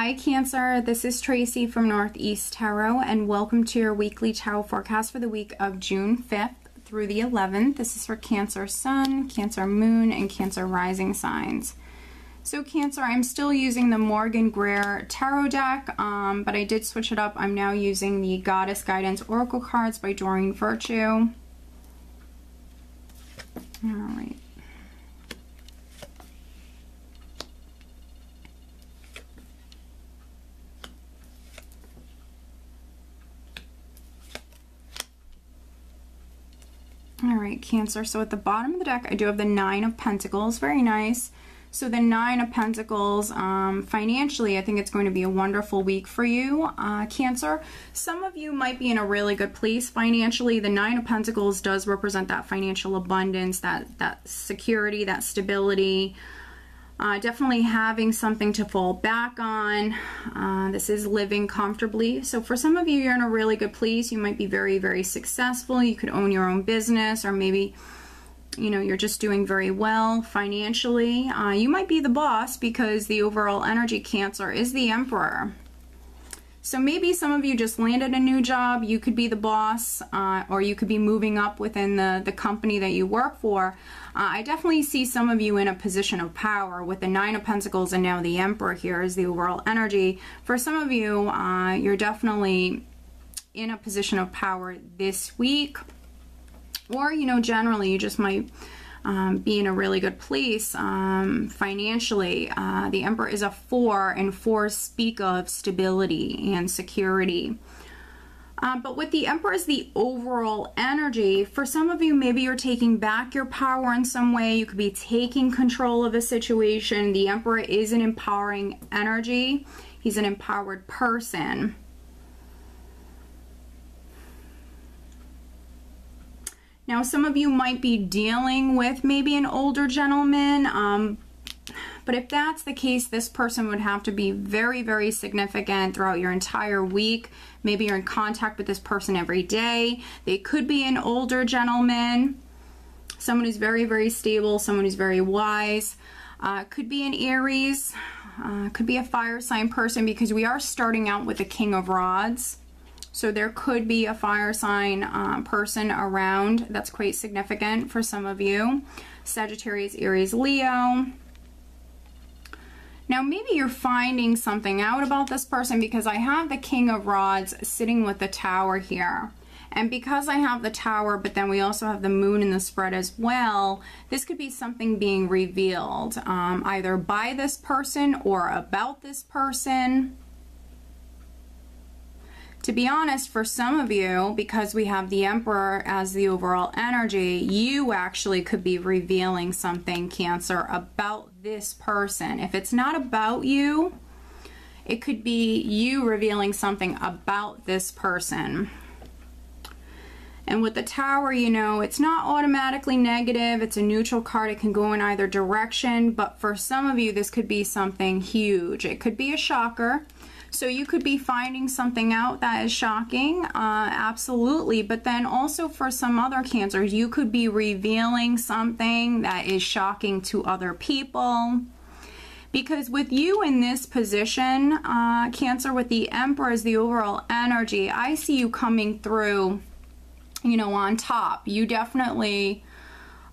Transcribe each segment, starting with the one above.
Hi Cancer, this is Tracy from Northeast Tarot and welcome to your weekly tarot forecast for the week of June 5th through the 11th. This is for Cancer Sun, Cancer Moon, and Cancer Rising signs. So Cancer, I'm still using the Morgan Greer Tarot deck, but I did switch it up. I'm now using the Goddess Guidance Oracle cards by Doreen Virtue. Alright. Alright, Cancer, so at the bottom of the deck I do have the Nine of Pentacles, very nice. So the Nine of Pentacles, financially, I think it's going to be a wonderful week for you, Cancer. Some of you might be in a really good place financially. The Nine of Pentacles does represent that financial abundance, that security, that stability. Definitely having something to fall back on. This is living comfortably. So for some of you, you're in a really good place. You might be very, very successful. You could own your own business, or maybe, you know, you're just doing very well financially. You might be the boss because the overall energy, Cancer, is the Emperor. So maybe some of you just landed a new job. You could be the boss, or you could be moving up within the company that you work for. I definitely see some of you in a position of power with the Nine of Pentacles, and now the Emperor here is the overall energy. For some of you, you're definitely in a position of power this week, or, you know, generally you just might be in a really good place financially. The Emperor is a 4, and 4s speak of stability and security. But with the Emperor as the overall energy, for some of you, maybe you're taking back your power in some way. You could be taking control of a situation. The Emperor is an empowering energy. He's an empowered person. Now, some of you might be dealing with maybe an older gentleman, but if that's the case, this person would have to be very, very significant throughout your entire week. Maybe you're in contact with this person every day. They could be an older gentleman, someone who's very, very stable, someone who's very wise. Could be an Aries, could be a fire sign person, because we are starting out with the King of Rods. So there could be a fire sign person around. That's quite significant for some of you. Sagittarius, Aries, Leo. Now maybe you're finding something out about this person, because I have the King of Rods sitting with the Tower here. And because I have the Tower, but then we also have the Moon in the spread as well, this could be something being revealed, either by this person or about this person. To be honest, for some of you, because we have the Emperor as the overall energy, you actually could be revealing something, Cancer, about this person. If it's not about you, it could be you revealing something about this person. And with the Tower, you know, it's not automatically negative. It's a neutral card. It can go in either direction. But for some of you, this could be something huge. It could be a shocker. So you could be finding something out that is shocking, absolutely. But then also for some other Cancers, you could be revealing something that is shocking to other people. Because with you in this position, Cancer, with the Emperor as the overall energy, I see you coming through, you know, on top. You definitely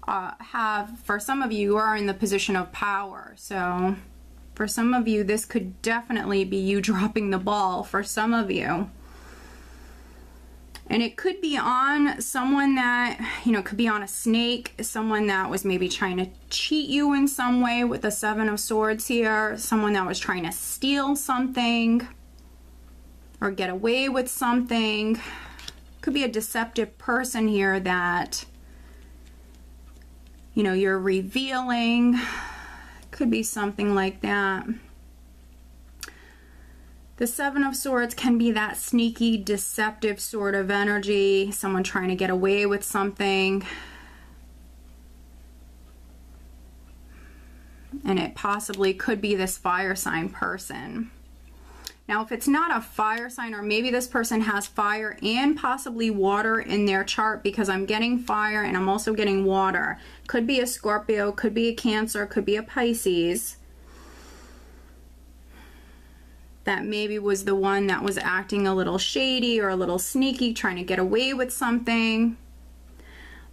have, for some of you, you are in the position of power. So for some of you, this could definitely be you dropping the ball for some of you. And it could be on someone that, you know, could be on a snake, someone that was maybe trying to cheat you in some way with the Seven of Swords here, someone that was trying to steal something or get away with something. Could be a deceptive person here that, you know, you're revealing. Could be something like that. The Seven of Swords can be that sneaky, deceptive sort of energy, someone trying to get away with something. And it possibly could be this fire sign person. Now, if it's not a fire sign, or maybe this person has fire and possibly water in their chart, because I'm getting fire and I'm also getting water. Could be a Scorpio, could be a Cancer, could be a Pisces. that maybe was the one that was acting a little shady or a little sneaky, trying to get away with something.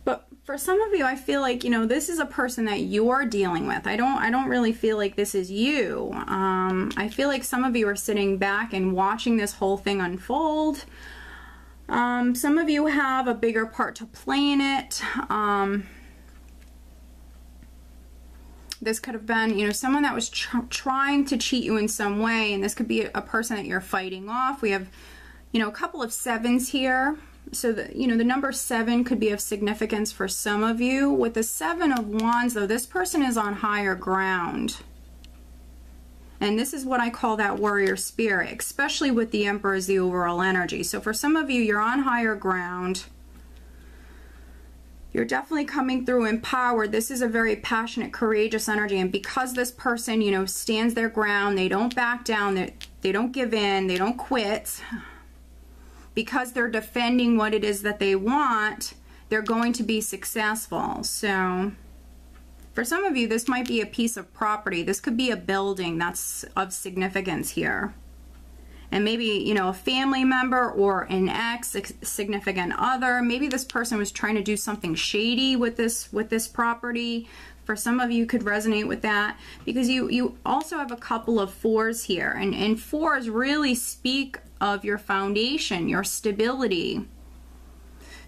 But for some of you, I feel like, you know, this is a person that you're dealing with. I don't really feel like this is you. I feel like some of you are sitting back and watching this whole thing unfold. Some of you have a bigger part to play in it. This could have been, you know, someone that was trying to cheat you in some way, and this could be a person that you're fighting off. We have, you know, a couple of sevens here. So, you know, the number 7 could be of significance for some of you. With the 7 of Wands, though, this person is on higher ground. And this is what I call that warrior spirit, especially with the Emperor as the overall energy. So for some of you, you're on higher ground. You're definitely coming through empowered. This is a very passionate, courageous energy. And because this person, you know, stands their ground, they don't back down, they don't give in, they don't quit. Because they're defending what it is that they want, they're going to be successful. So for some of you, this might be a piece of property. This could be a building that's of significance here. And maybe, you know, a family member or an ex, significant other. Maybe this person was trying to do something shady with this property. For some of you could resonate with that, because you also have a couple of 4s here. And 4s really speak of your foundation, your stability.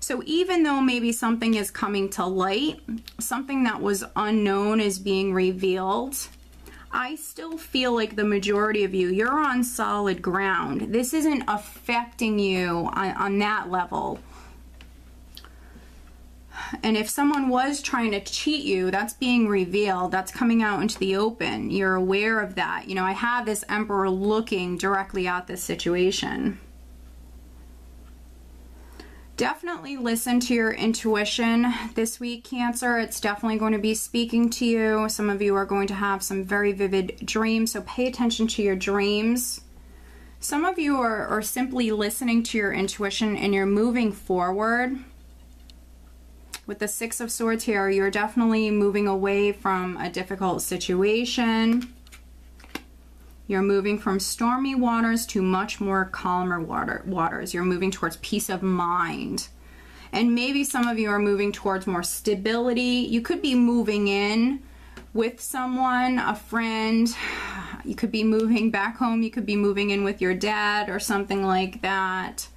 So even though maybe something is coming to light, something that was unknown is being revealed, I still feel like the majority of you, you're on solid ground. This isn't affecting you on that level. And if someone was trying to cheat you, that's being revealed. That's coming out into the open. You're aware of that. You know, I have this Emperor looking directly at this situation. Definitely listen to your intuition this week, Cancer. It's definitely going to be speaking to you. Some of you are going to have some very vivid dreams, so pay attention to your dreams. Some of you are simply listening to your intuition and you're moving forward. With the 6 of Swords here, you're definitely moving away from a difficult situation. You're moving from stormy waters to much more calmer waters. You're moving towards peace of mind. And maybe some of you are moving towards more stability. You could be moving in with someone, a friend. You could be moving back home. You could be moving in with your dad or something like that.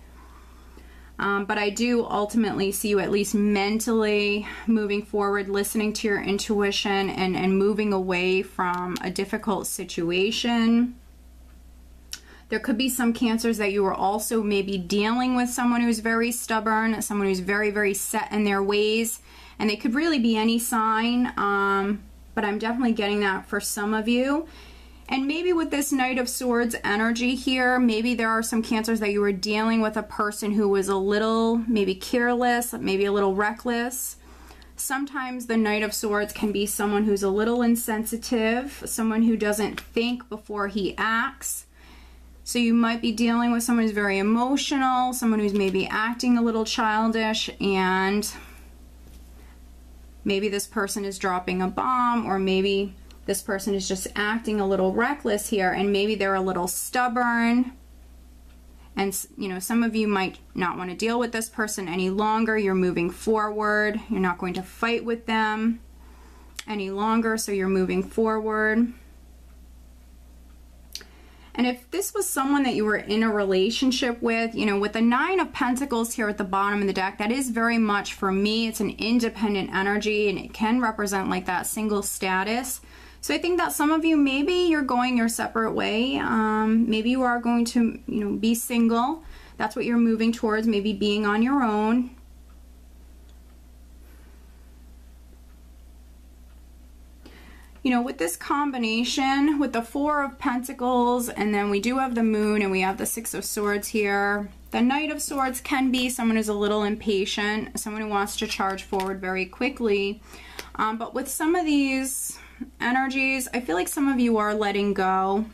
But I do ultimately see you at least mentally moving forward, listening to your intuition and moving away from a difficult situation. There could be some Cancers that you are also maybe dealing with someone who's very stubborn, someone who's very, very set in their ways. And they could really be any sign, but I'm definitely getting that for some of you. And maybe with this Knight of Swords energy here, maybe there are some Cancers that you were dealing with a person who was a little maybe careless, maybe a little reckless. Sometimes the Knight of Swords can be someone who's a little insensitive, someone who doesn't think before he acts. So you might be dealing with someone who's very emotional, someone who's maybe acting a little childish, and maybe this person is dropping a bomb, or maybe this person is just acting a little reckless here, and maybe they're a little stubborn. And, you know, some of you might not want to deal with this person any longer. You're moving forward. You're not going to fight with them any longer, so you're moving forward. And if this was someone that you were in a relationship with, you know, with the 9 of Pentacles here at the bottom of the deck, that is very much, for me, it's an independent energy, and it can represent like that single status. So I think that some of you, maybe you're going your separate way. Maybe you are going to, you know, be single. That's what you're moving towards, maybe being on your own. You know, with this combination, with the 4 of Pentacles, and then we do have the Moon, and we have the 6 of Swords here. The Knight of Swords can be someone who's a little impatient, someone who wants to charge forward very quickly. But with some of these energies, I feel like some of you are letting go.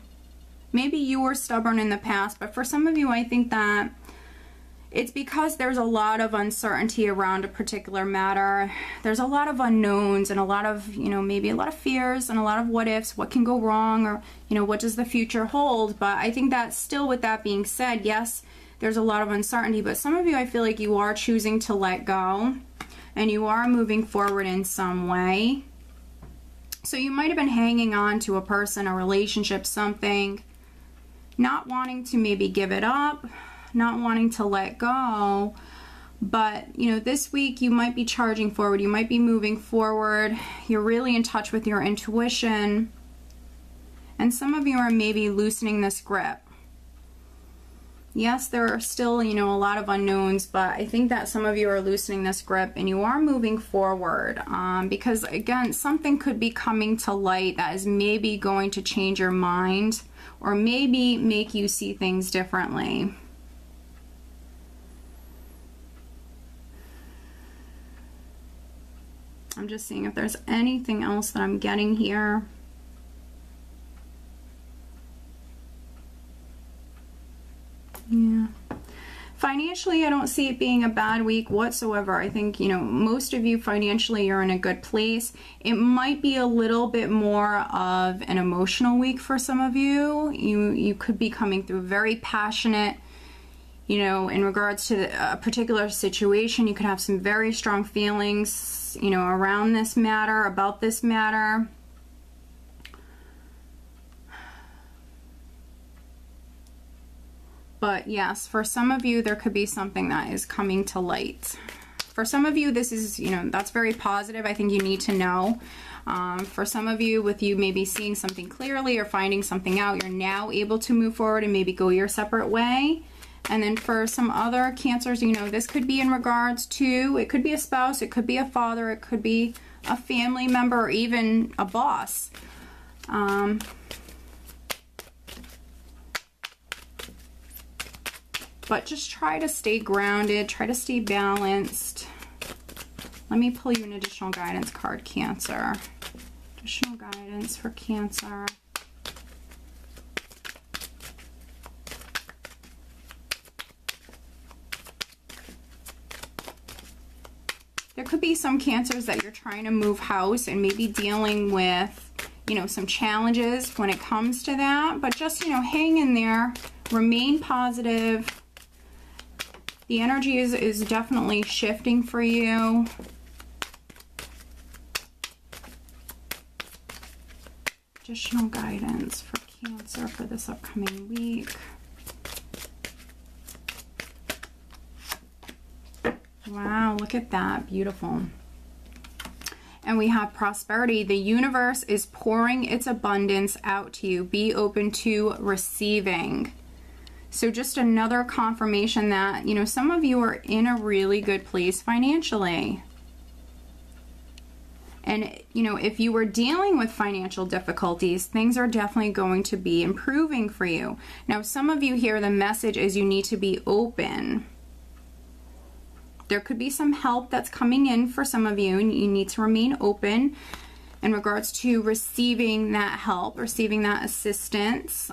Maybe you were stubborn in the past, but for some of you, I think that It's because there's a lot of uncertainty around a particular matter. There's a lot of unknowns and a lot of, you know, maybe a lot of fears and a lot of what ifs, what can go wrong, or, you know, what does the future hold? But I think that still, with that being said, yes, there's a lot of uncertainty, but some of you, I feel like you are choosing to let go and you are moving forward in some way. So you might have been hanging on to a person, a relationship, something, not wanting to maybe give it up, not wanting to let go. But, you know, this week you might be charging forward. You might be moving forward. You're really in touch with your intuition. And some of you are maybe loosening this grip. Yes, there are still, you know, a lot of unknowns, but I think that some of you are loosening this grip and you are moving forward, because, again, something could be coming to light that is maybe going to change your mind or maybe make you see things differently. I'm just seeing if there's anything else that I'm getting here. Yeah. Financially, I don't see it being a bad week whatsoever. I think, you know, most of you financially, you're in a good place. It might be a little bit more of an emotional week for some of you. You could be coming through very passionate, you know, in regards to a particular situation. You could have some very strong feelings, you know, around this matter, about this matter. But yes, for some of you, there could be something that is coming to light. For some of you, this is, you know, that's very positive. I think you need to know. For some of you, with you maybe seeing something clearly or finding something out, you're now able to move forward and maybe go your separate way. And then for some other Cancers, you know, this could be in regards to, it could be a spouse, it could be a father, it could be a family member, or even a boss. But just try to stay grounded, try to stay balanced. Let me pull you an additional guidance card, Cancer. Additional guidance for Cancer. There could be some Cancers that you're trying to move house and maybe dealing with, you know, some challenges when it comes to that. But just, you know, hang in there, remain positive. The energy is definitely shifting for you. Additional guidance for Cancer for this upcoming week. Wow, look at that. Beautiful. And we have prosperity. The universe is pouring its abundance out to you. Be open to receiving. So just another confirmation that, you know, some of you are in a really good place financially. And, you know, if you were dealing with financial difficulties, things are definitely going to be improving for you. Now, some of you here, the message is you need to be open. There could be some help that's coming in for some of you, and you need to remain open in regards to receiving that help, receiving that assistance.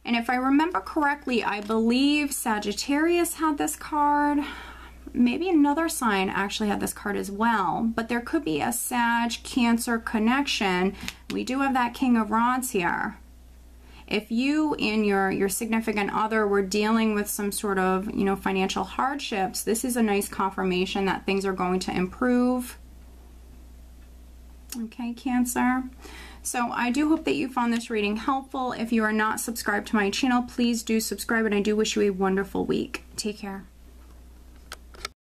And if I remember correctly, I believe Sagittarius had this card. Maybe another sign actually had this card as well. But there could be a Sag-Cancer connection. We do have that King of Rods here. If you and your significant other were dealing with some sort of, you know, financial hardships, this is a nice confirmation that things are going to improve. Okay, Cancer. So I do hope that you found this reading helpful. If you are not subscribed to my channel, please do subscribe, and I do wish you a wonderful week. Take care.